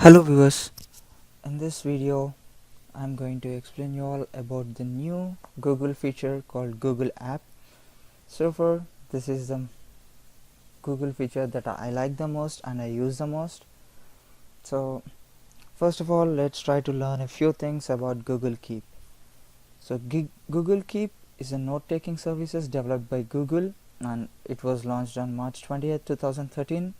Hello viewers, in this video I'm going to explain you all about the new Google feature called Google App. So far this is the Google feature that I like the most and I use the most. So first of all, let's try to learn a few things about Google Keep. So Google Keep is a note-taking services developed by Google and it was launched on March 20th, 2013.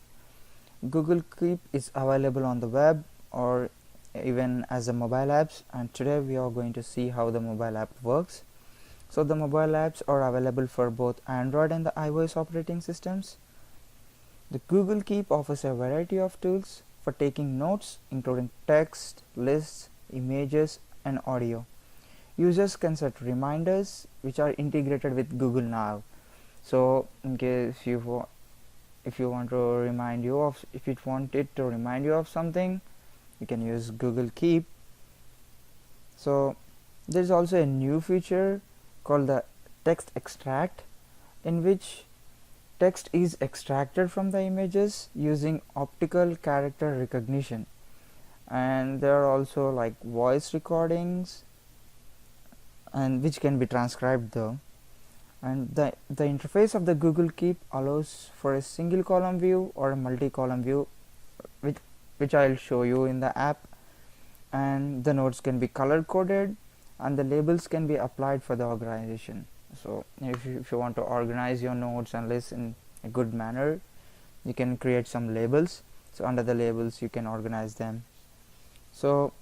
Google Keep is available on the web or even as a mobile apps, and today we are going to see how the mobile app works. So the mobile apps are available for both Android and the iOS operating systems. The Google Keep offers a variety of tools for taking notes, including text, lists, images and audio. Users can set reminders which are integrated with Google Now. So in case if you want to remind you of if it want it to remind you of something, you can use Google Keep. So there's also a new feature called the text extract, in which text is extracted from the images using optical character recognition, and there are also like voice recordings and which can be transcribed though. And the interface of the Google Keep allows for a single column view or a multi-column view, which I'll show you in the app. And the notes can be color coded and the labels can be applied for the organization. So if you want to organize your notes and lists in a good manner, you can create some labels. So under the labels you can organize them. So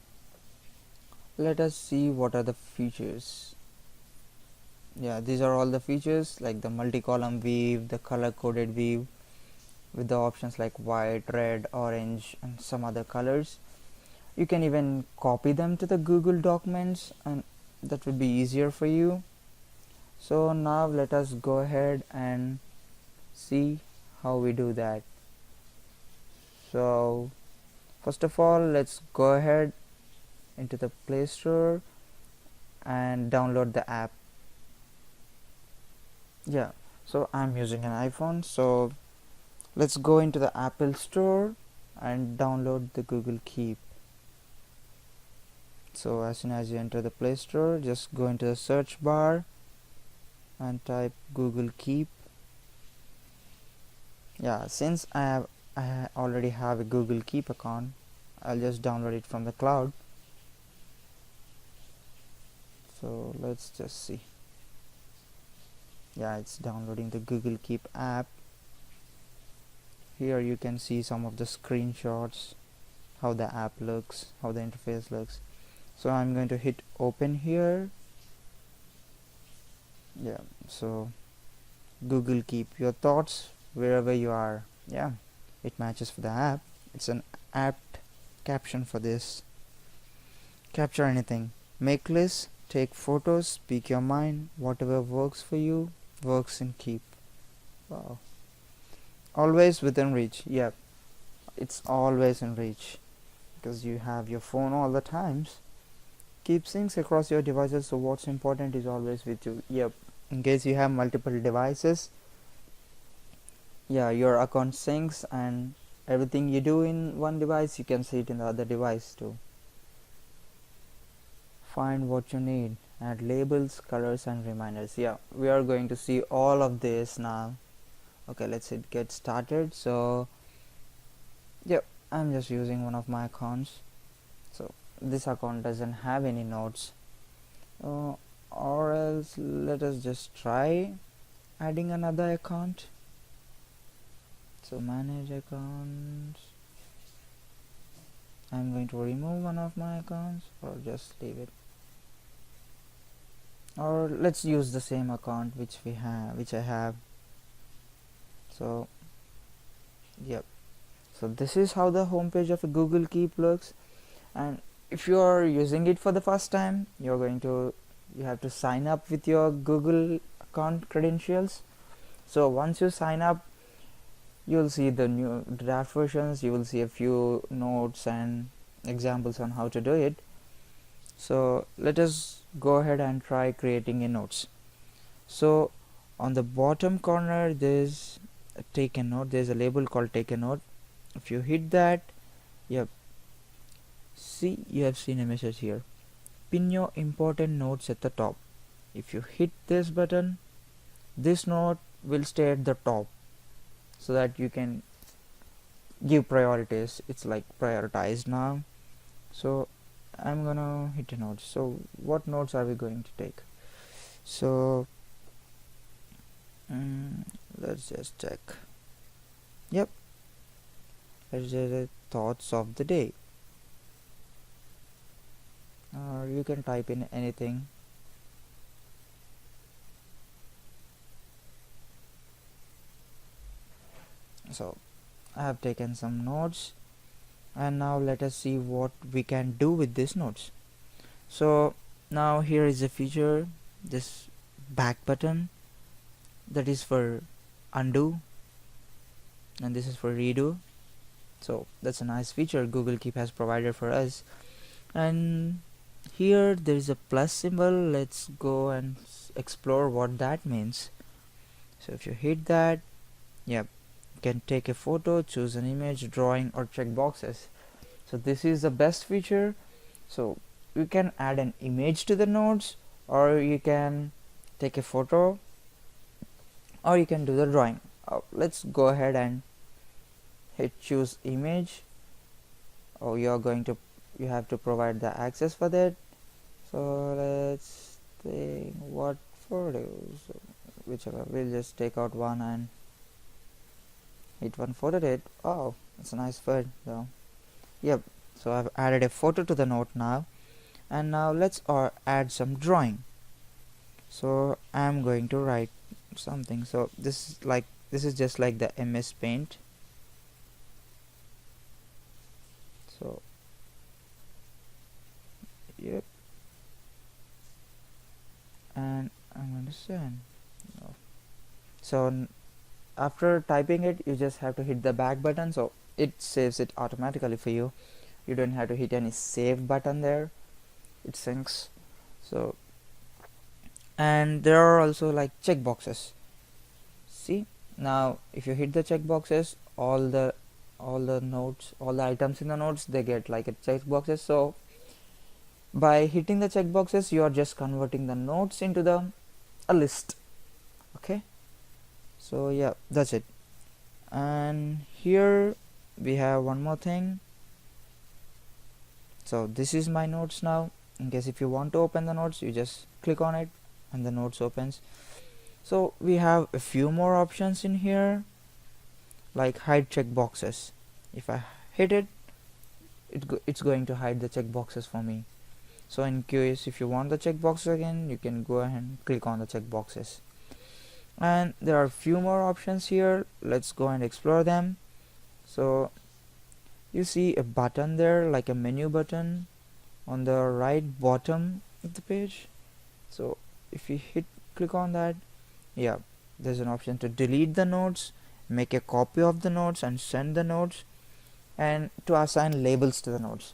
let us see what are the features. Yeah, these are all the features, like the multi-column view, the color coded view with the options like white, red, orange and some other colors. You can even copy them to the Google documents and that would be easier for you. So now let us go ahead and see how we do that. So first of all, let's go ahead into the Play Store and download the app. Yeah, so I'm using an iPhone, so let's go into the Apple Store and download the Google Keep. So as soon as you enter the Play Store, just go into the search bar and type Google Keep. Yeah, since I already have a Google Keep account, I'll just download it from the cloud. So let's just see. Yeah, it's downloading the Google Keep app. Here you can see some of the screenshots, how the app looks, how the interface looks. So I'm going to hit open here. Yeah, so Google Keep your thoughts wherever you are. Yeah, it matches for the app. It's an apt caption for this. Capture anything, make lists, take photos, speak your mind, whatever works for you works in Keep. Wow. Always within reach. Yep, it's always in reach because you have your phone all the times. Keep syncs across your devices, so what's important is always with you. Yep, in case you have multiple devices, yeah, your account syncs and everything you do in one device you can see it in the other device too. Find what you need, add labels, colors and reminders. Yeah, we are going to see all of this now. Okay, let's get started. So yeah, I'm just using one of my accounts. So this account doesn't have any notes, or else let us just try adding another account. So manage accounts. I'm going to remove one of my accounts or just leave it, or let's use the same account which I have. So yep, so this is how the homepage of a Google Keep looks. And if you are using it for the first time, you have to sign up with your Google account credentials. So once you sign up, you'll see the new draft versions, you will see a few notes and examples on how to do it. So let us go ahead and try creating a notes. So on the bottom corner there's a take a note, there's a label called take a note. If you hit that, yep, See, you have seen a message here. Pin your important notes at the top. If you hit this button, this note will stay at the top so that you can give priorities. It's like prioritized now. So I'm gonna hit a note. So what notes are we going to take? So let's just check. Yep, let's just thoughts of the day, or you can type in anything. So I have taken some notes, and now let us see what we can do with these notes. So now here is a feature, this back button, that is for undo, and this is for redo. So that's a nice feature Google Keep has provided for us. And here there is a plus symbol. Let's go and explore what that means. So if you hit that, yep, you can take a photo, choose an image, drawing, or check boxes. So this is the best feature. So you can add an image to the notes, or you can take a photo, or you can do the drawing. Let's go ahead and hit choose image. Oh, you have to provide the access for that. So let's think what photos, whichever. We'll just take out one and hit one photo date. Oh, it's a nice photo though. Yep, so I've added a photo to the note now, and now let's add some drawing. So I'm going to write something. So this is just like the MS Paint. So yep, and I'm going to send. No. So after typing it, you just have to hit the back button, so it saves it automatically for you. You don't have to hit any save button there, it syncs. So, and there are also like checkboxes. See, now if you hit the checkboxes, all the notes, all the items in the notes, they get like a checkboxes. So by hitting the checkboxes, you are just converting the notes into a list. Okay, so yeah, that's it. And here we have one more thing. So this is my notes now. In case if you want to open the notes, you just click on it and the notes opens. So we have a few more options in here, like hide checkboxes. If I hit it, it's going to hide the checkboxes for me. So in case if you want the checkboxes again, you can go ahead and click on the checkboxes. And there are a few more options here. Let's go and explore them. So you see a button there, like a menu button on the right bottom of the page. So if you click on that, yeah, there's an option to delete the notes, make a copy of the notes and send the notes, and to assign labels to the notes.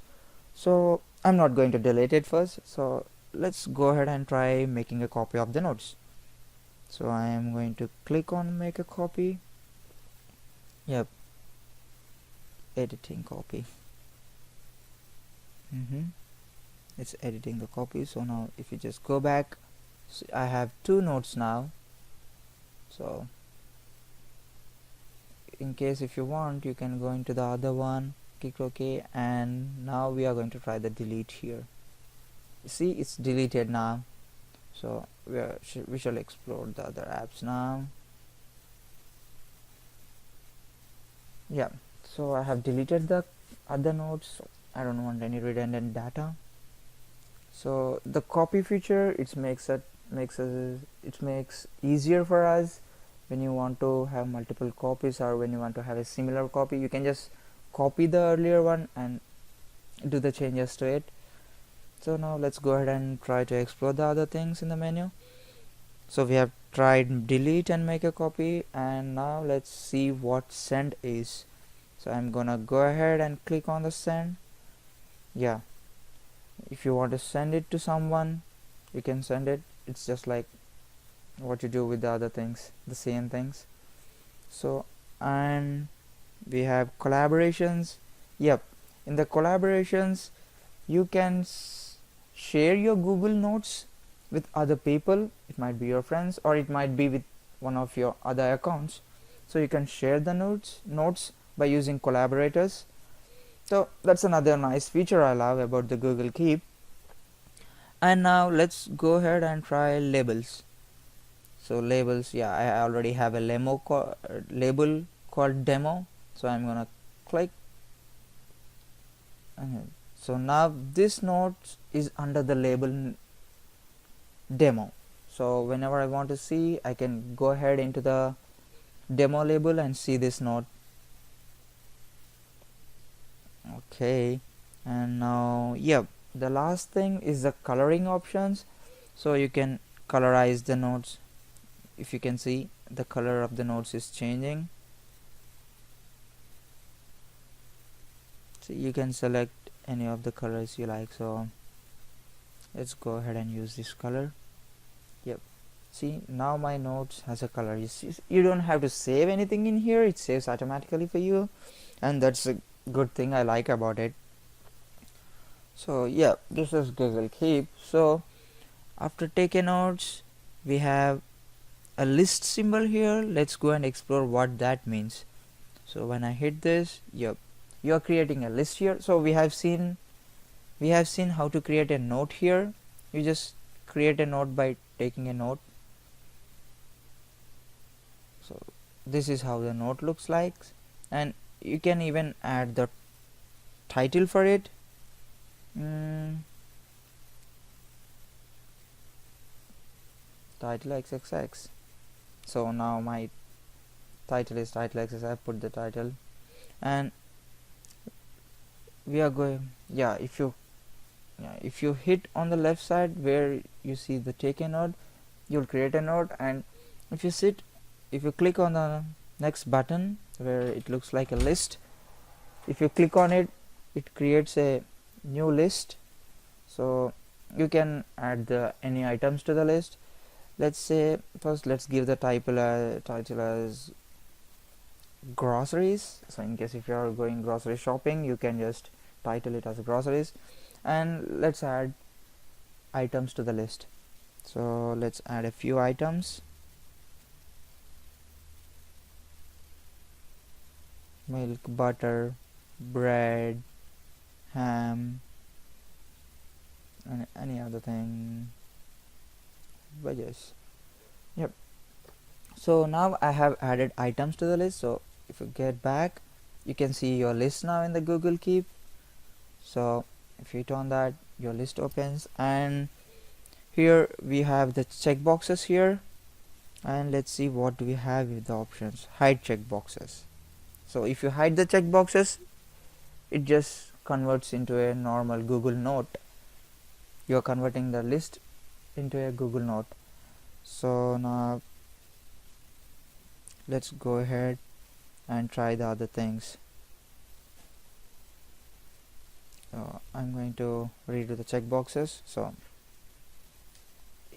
So I'm not going to delete it first, so let's go ahead and try making a copy of the notes. So I am going to click on make a copy. Yep, editing copy. It's editing the copy. So now if you just go back, so I have two notes now. So in case if you want, you can go into the other one, click OK, and now we are going to try the delete here. See, it's deleted now. So we shall explore the other apps now. Yeah, so I have deleted the other notes. So I don't want any redundant data. So the copy feature, it makes easier for us when you want to have multiple copies, or when you want to have a similar copy. You can just copy the earlier one and do the changes to it. So now let's go ahead and try to explore the other things in the menu. So we have tried delete and make a copy, and now let's see what send is. So I'm gonna go ahead and click on the send. Yeah, if you want to send it to someone, you can send it. It's just like what you do with the other things, the same things. So, and we have collaborations. Yep, in the collaborations, you can share your Google Notes with other people. It might be your friends, or it might be with one of your other accounts. So you can share the notes by using collaborators. So that's another nice feature I love about the Google Keep. And now let's go ahead and try labels. So labels, yeah, I already have a label called demo, so I'm gonna click. And so now this note is under the label demo. So whenever I want to see, I can go ahead into the demo label and see this note. Okay, and now the last thing is the coloring options. So you can colorize the notes. If you can see, the color of the notes is changing. So you can select any of the colors you like. So let's go ahead and use this color. See, now my notes has a color. You don't have to save anything in here, it saves automatically for you, and that's a good thing I like about it. So yeah, this is Google Keep. So after taking notes, we have a list symbol here. Let's go and explore what that means. So when I hit this, you are creating a list here. So we have seen how to create a note here. You just create a note by taking a note. So this is how the note looks like, and you can even add the title for it. Title XXX. So now my title is title XXX. I put the title, and we are going, if you hit on the left side where you see the take a note, you'll create a note. And if you click on the next button where it looks like a list, if you click on it, it creates a new list. So you can add any items to the list. Let's say first let's give the title as groceries. So in case if you are going grocery shopping, you can just title it as groceries. And let's add items to the list. So let's add a few items. Milk, butter, bread, ham, and any other thing, veggies. So now I have added items to the list. So if you get back, you can see your list now in the Google Keep. So if you hit on that, your list opens, and here we have the checkboxes here. And let's see what do we have with the options. Hide checkboxes. So if you hide the checkboxes, it just converts into a normal Google Note. You are converting the list into a Google Note. So now let's go ahead and try the other things. So I'm going to redo the checkboxes. So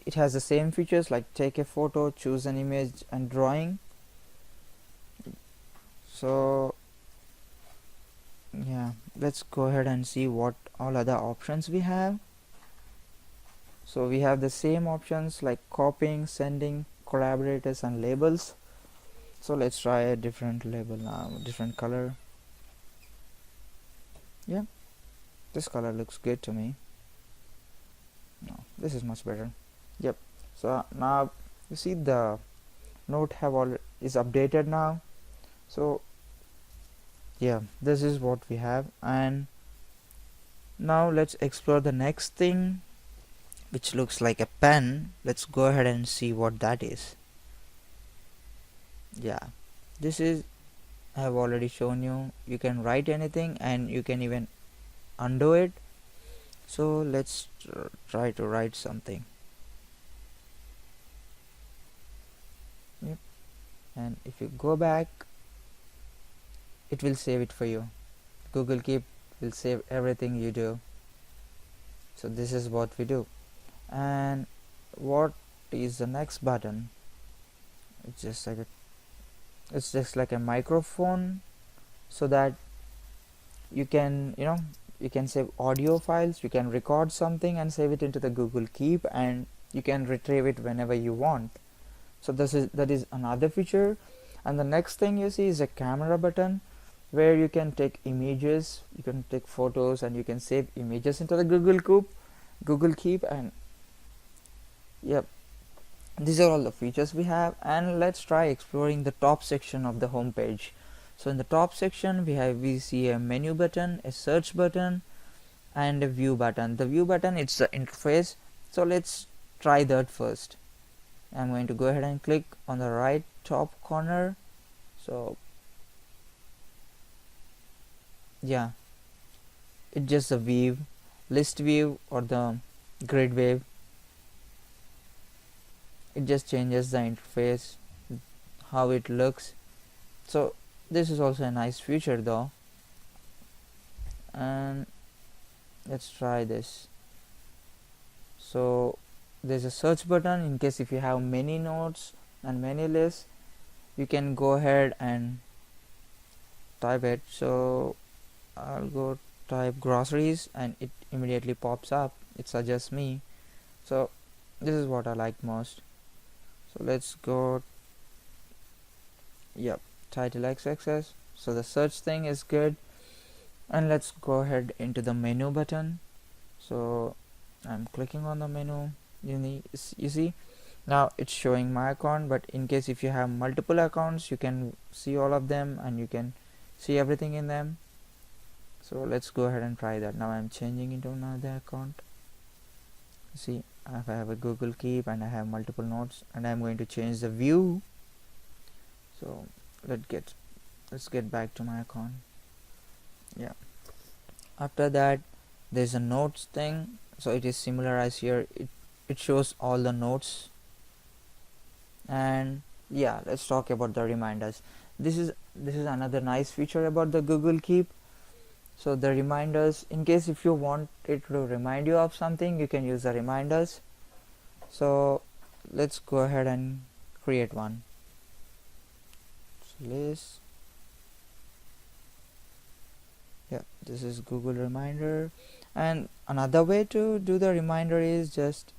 it has the same features like take a photo, choose an image, and drawing. So yeah, let's go ahead and see what all other options we have. So we have the same options like copying, sending, collaborators, and labels. So let's try a different label now, different color. Yeah, this color looks good to me. No, this is much better. Yep. So now you see the note is updated now. So yeah, this is what we have. And now let's explore the next thing, which looks like a pen. Let's go ahead and see what that is. Yeah, this is, I have already shown you. You can write anything and you can even undo it. So let's try to write something. Yep. And if you go back, it will save it for you. Google Keep will save everything you do. So this is what we do. And what is the next button? It's just like a microphone, so that you can you can save audio files, you can record something and save it into the Google Keep, and you can retrieve it whenever you want. So that is another feature. And the next thing you see is a camera button, where you can take images, you can take photos, and you can save images into the Google Keep. And yep, these are all the features we have. And let's try exploring the top section of the home page. So in the top section we see a menu button, a search button, and a view button. The view button, it's the interface, so let's try that first. I'm going to go ahead and click on the right top corner. So yeah, it's just a view, list view or the grid view. It just changes the interface, how it looks. So this is also a nice feature though. And let's try this. So there's a search button. In case if you have many notes and many lists, you can go ahead and type it. So I'll go type groceries and it immediately pops up. It suggests me. So this is what I like most. So let's go, yep, title XXS. So the search thing is good. And let's go ahead into the menu button. So I'm clicking on the menu. You see, now it's showing my account, but in case if you have multiple accounts, you can see all of them and you can see everything in them. So let's go ahead and try that. Now I'm changing into another account. See, I have a Google Keep and I have multiple notes, and I'm going to change the view. So let's get back to my account. Yeah, after that there's a notes thing. So it is similar as here, it shows all the notes. And yeah, let's talk about the reminders. This is another nice feature about the Google Keep. So the reminders, in case if you want it to remind you of something, you can use the reminders. So let's go ahead and create one. So list, yeah, this is Google Reminder. And another way to do the reminder is just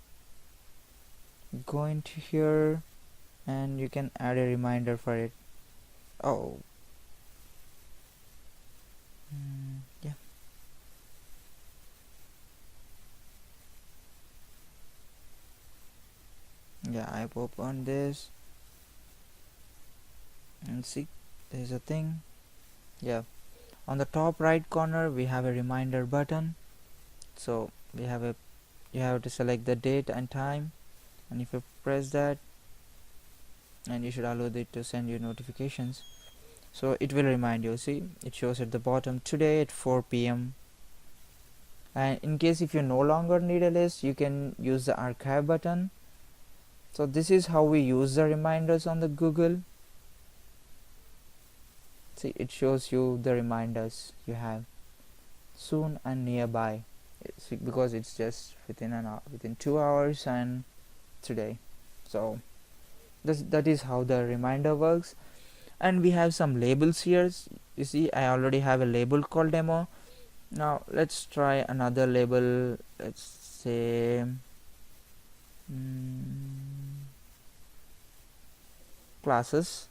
go into here and you can add a reminder for it. Oh, yeah, I've opened this and see, there's a thing. Yeah, on the top right corner we have a reminder button. So you have to select the date and time, and if you press that, and you should allow it to send you notifications, so it will remind you. See, it shows at the bottom, today at 4 p.m. and in case if you no longer need a list, you can use the archive button. So this is how we use the reminders on the Google. See, it shows you the reminders you have, soon and nearby. See, because it's just within an hour, within 2 hours and today. So that is how the reminder works. And we have some labels here. You see, I already have a label called demo. Now let's try another label. Let's say classes.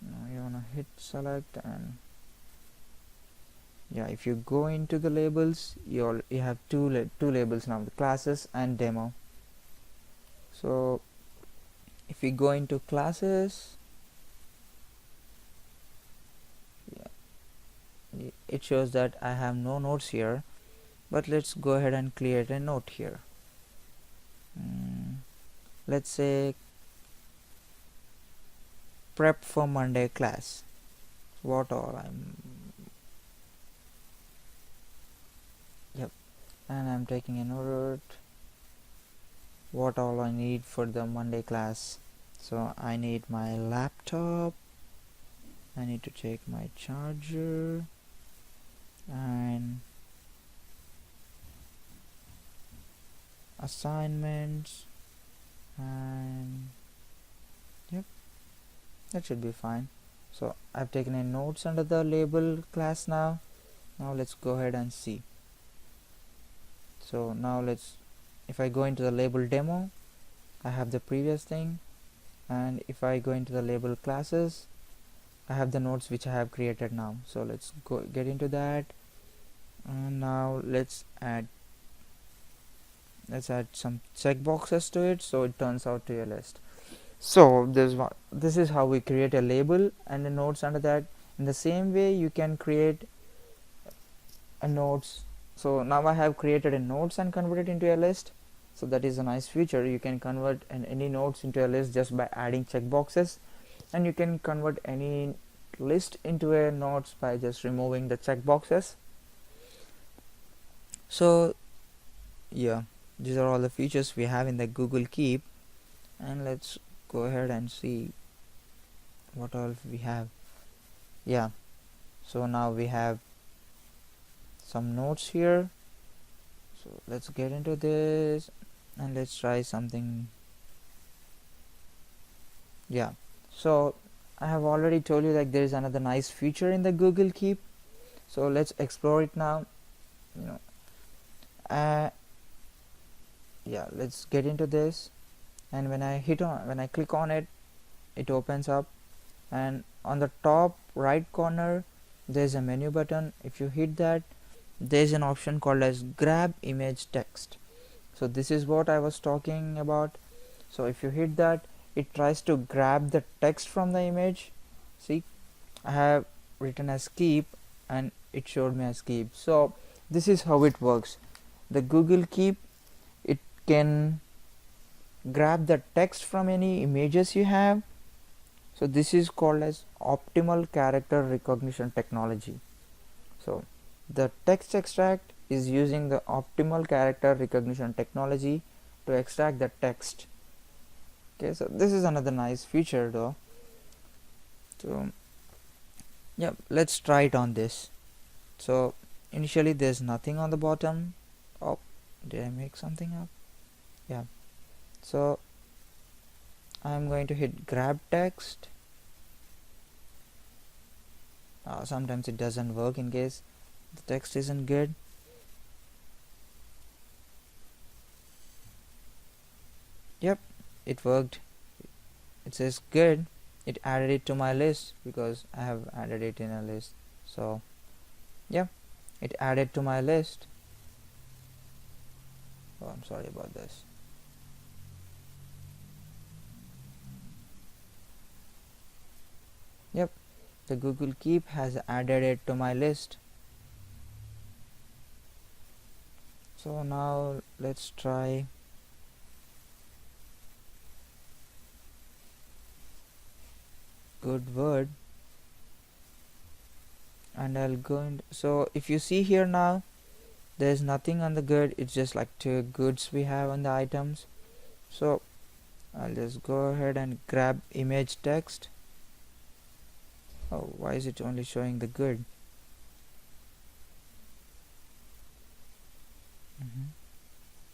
Now you wanna hit select, and yeah, if you go into the labels, you have two labels now, the classes and demo. So if we go into classes, yeah, it shows that I have no notes here, but let's go ahead and create a note here. Let's say prep for Monday class. What all and I'm taking a note what all I need for the Monday class. So I need my laptop, I need to take my charger, and assignments, and yep, that should be fine. So I've taken a notes under the label class now. Now let's go ahead and see. So now if I go into the label demo, I have the previous thing, and if I go into the label classes, I have the nodes which I have created now. So let's go get into that, and now let's add some checkboxes to it so it turns out to a list. So this is how we create a label and the nodes under that. In the same way you can create a nodes. So now I have created a nodes and converted into a list. So that is a nice feature. You can convert any nodes into a list just by adding checkboxes, and you can convert any list into a nodes by just removing the checkboxes. So yeah, these are all the features we have in the Google Keep, and let's go ahead and see what all we have. Yeah, so now we have some notes here. So let's get into this and let's try something. Yeah, so I have already told you that there is another nice feature in the Google Keep, so let's explore it now. Yeah, let's get into this, and when I click on it, it opens up, and on the top right corner there's a menu button. If you hit that, there's an option called as grab image text. So this is what I was talking about. So if you hit that, it tries to grab the text from the image. See, I have written as keep and it showed me as keep. So this is how it works. The Google Keep, it can grab the text from any images you have. So this is called as optimal character recognition technology. So the text extract is using the optimal character recognition technology to extract the text. Okay, so this is another nice feature though. So yeah, let's try it on this. So initially there's nothing on the bottom. Oh, did I make something up? Yeah, so I'm going to hit grab text. Sometimes it doesn't work in case the text isn't good. Yep, it worked. It says good. It added it to my list because I have added it in a list. So yeah, it added to my list. Oh, I'm sorry about this. Yep, the Google Keep has added it to my list. So now let's try good word, and I'll go in. So if you see here now, there's nothing on the good, it's just like two goods we have on the items. So I'll just go ahead and grab image text. Oh, why is it only showing the good?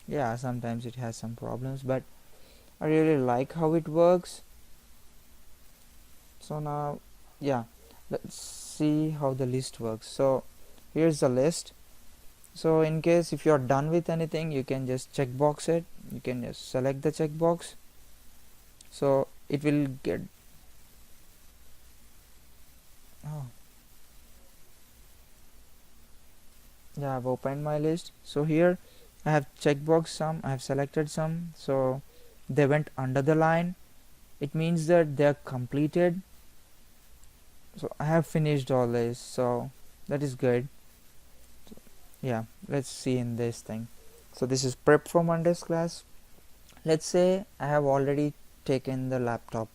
Yeah, sometimes it has some problems, but I really like how it works. So now, yeah, let's see how the list works. So here's the list. So in case if you're done with anything, you can just checkbox it. You can just select the checkbox, so it will get yeah, I've opened my list. So here I have checkbox some, I have selected some, so they went under the line. It means that they're completed. So I have finished all this, so that is good. Yeah, let's see in this thing. So this is prep for Monday's class. Let's say I have already taken the laptop,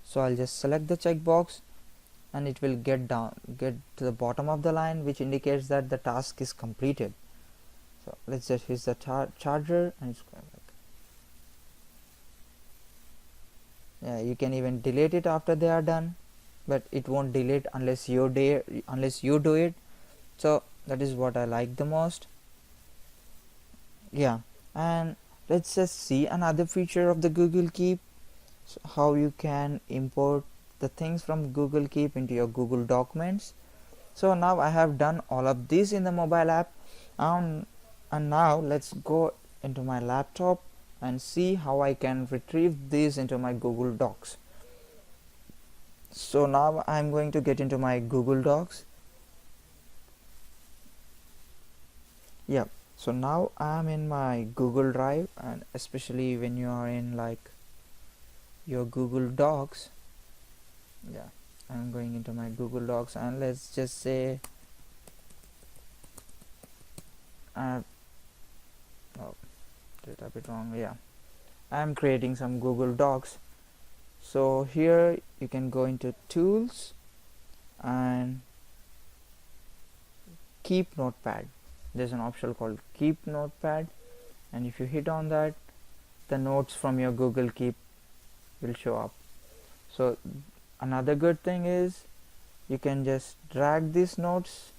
so I'll just select the checkbox and it will get to the bottom of the line, which indicates that the task is completed. So let's just use the charger and it's going back. Yeah, you can even delete it after they are done, but it won't delete unless you do it. So that is what I like the most. Yeah, and let's just see another feature of the Google Keep. So how you can import the things from Google Keep into your Google Documents. So now I have done all of this in the mobile app, and now let's go into my laptop and see how I can retrieve this into my Google Docs. So now I'm going to get into my Google Docs. Yeah, so now I'm in my Google Drive, and especially when you are in like your Google Docs, yeah, I'm going into my Google Docs, and let's just say oh, did a bit wrong. Yeah, I'm creating some Google Docs. So here you can go into tools and keep notepad. There's an option called keep notepad, and if you hit on that, the notes from your Google Keep will show up. So another good thing is you can just drag these notes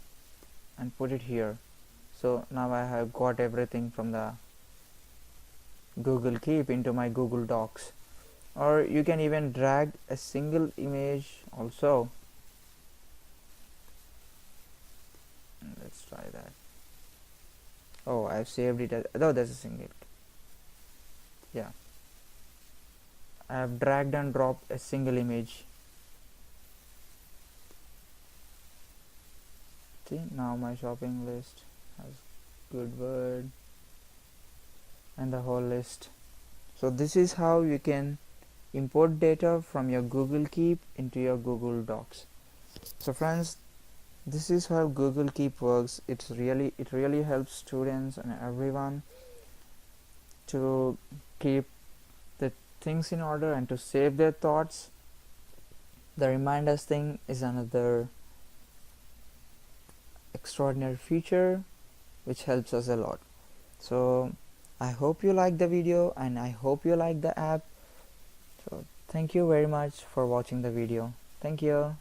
and put it here. So now I have got everything from the Google Keep into my Google Docs. Or you can even drag a single image also. Let's try that. Oh, I've saved it as, oh, there's a single. Yeah, I have dragged and dropped a single image. See, now my shopping list has good word and the whole list. So this is how you can import data from your Google Keep into your Google Docs. So friends, this is how Google Keep works. It really helps students and everyone to keep the things in order and to save their thoughts. The reminders thing is another extraordinary feature which helps us a lot. So I hope you like the video, and I hope you like the app. So thank you very much for watching the video. Thank you.